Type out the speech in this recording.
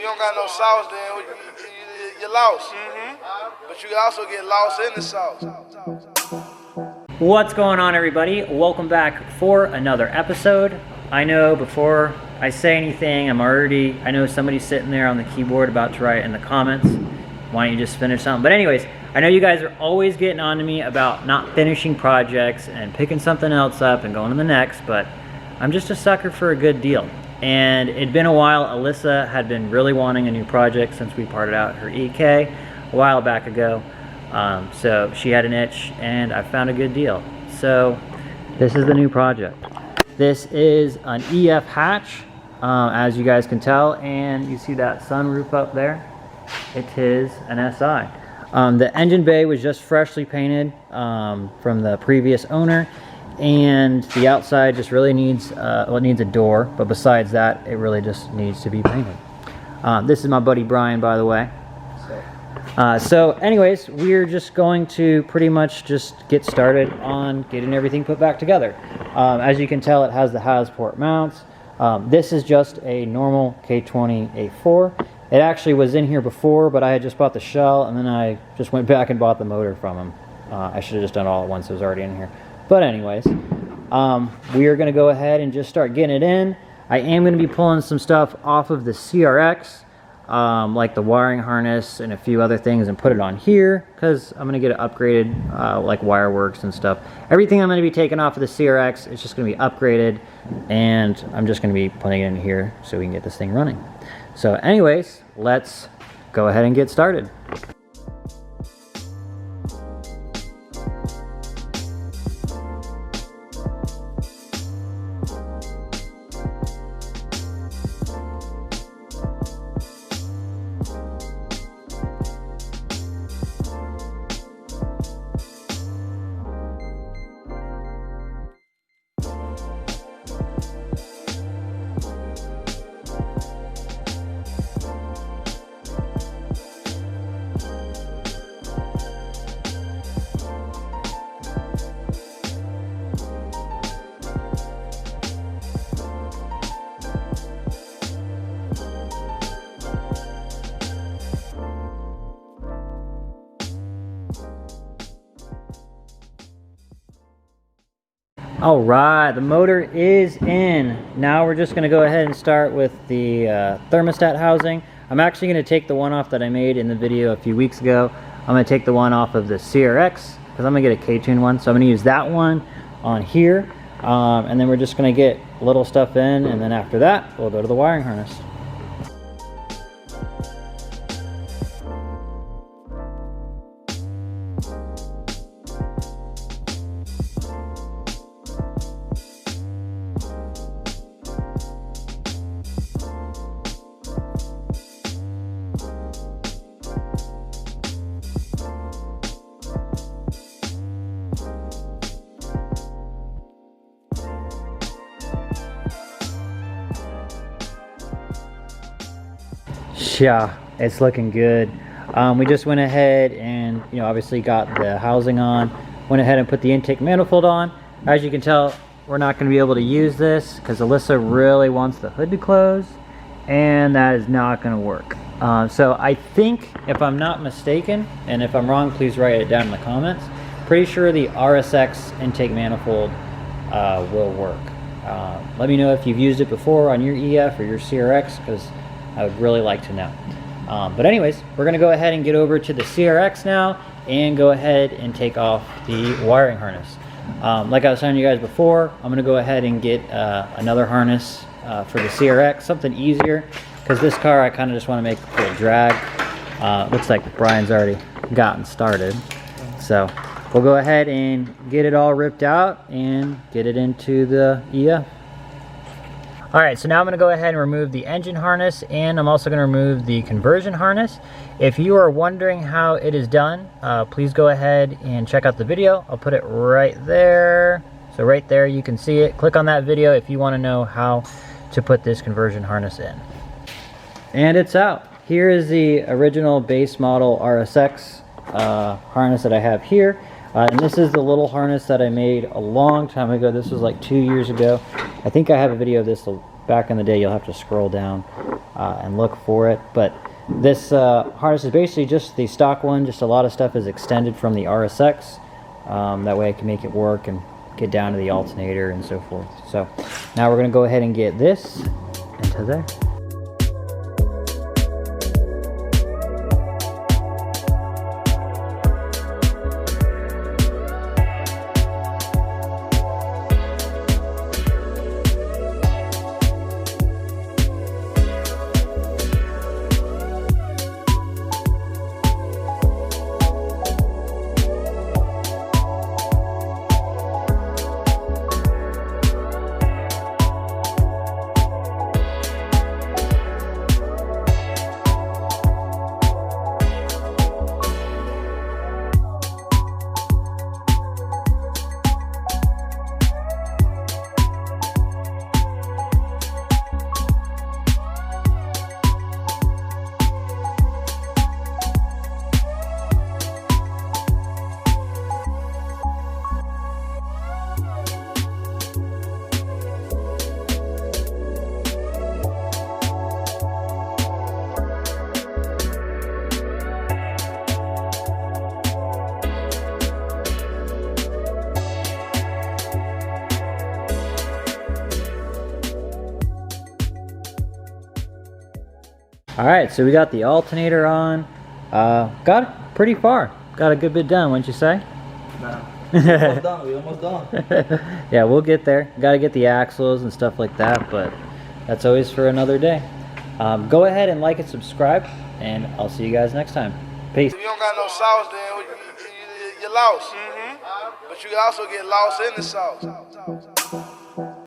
you don't got no sauce, then you're lost. But you can also get lost in the sauce. What's going on, everybody? Welcome back for another episode. I know before I say anything, I know somebody's sitting there on the keyboard about to write in the comments. Why don't you just finish something? But anyways, I know you guys are always getting on to me about not finishing projects and picking something else up and going to the next, but I'm just a sucker for a good deal. And it'd been a while. Alyssa had been really wanting a new project since we parted out her EK a while back ago. So she had an itch and I found a good deal. So this is the new project. This is an EF hatch, as you guys can tell, and you see that sunroof up there? It is an SI. The engine bay was just freshly painted from the previous owner, and the outside just really needs, well, it needs a door, but besides that, it really just needs to be painted. This is my buddy Brian, by the way. So anyways, we're just going to pretty much just get started on getting everything put back together. As you can tell, it has the Hasport mounts. This is just a normal K20 A4. It actually was in here before, but I had just bought the shell, and then I just went back and bought the motor from him. I should have just done it all at once. It was already in here. But anyways, we are going to go ahead and just start getting it in. I am going to be pulling some stuff off of the CRX, like the wiring harness and a few other things, and put it on here, because I'm going to get it upgraded, like wire works and stuff. Everything I'm going to be taking off of the CRX is just going to be upgraded, and I'm just going to be putting it in here so we can get this thing running. So anyways, let's go ahead and get started. All right, the motor is in. Now we're just going to go ahead and start with the thermostat housing. I'm actually going to take the one off that I made in the video a few weeks ago. I'm going to take the one off of the CRX because I'm going to get a K-Tune so I'm going to use that one on here. And then we're just going to get little stuff in, and then after that, we'll go to the wiring harness. Yeah, it's looking good. We just went ahead and, obviously got the housing on, went ahead and put the intake manifold on. As you can tell, we're not going to be able to use this because Alyssa really wants the hood to close, and that is not going to work. So I think, if I'm not mistaken, and if I'm wrong, please write it down in the comments, pretty sure the RSX intake manifold will work. Let me know if you've used it before on your EF or your CRX, because I would really like to know. But anyways, we're going to go ahead and get over to the CRX now and go ahead and take off the wiring harness. Like I was telling you guys before, I'm going to go ahead and get another harness for the CRX, something easier, because this car I kind of just want to make it for a drag. Looks like Brian's already gotten started. So we'll go ahead and get it all ripped out and get it into the EF. Alright, so now I'm going to go ahead and remove the engine harness, and I'm also going to remove the conversion harness. If you are wondering how it is done, please go ahead and check out the video. I'll put it right there. So right there you can see it. Click on that video if you want to know how to put this conversion harness in. And it's out. Here is the original base model RSX harness that I have here. And this is the little harness that I made a long time ago. This was like 2 years ago. I think I have a video of this back in the day. You'll have to scroll down. and look for it. But this harness is basically just the stock one, just a lot of stuff is extended from the RSX. That way I can make it work and get down to the alternator and so forth. So now we're going to go ahead and get this into there. Alright, so we got the alternator on. Got it pretty far. Got a good bit done, wouldn't you say? Nah. We almost done. Yeah, we'll get there. Got to get the axles and stuff like that, but that's always for another day. Go ahead and like and subscribe, and I'll see you guys next time. Peace. If you don't got no sauce, then you're lost. But you can also get lost in the sauce.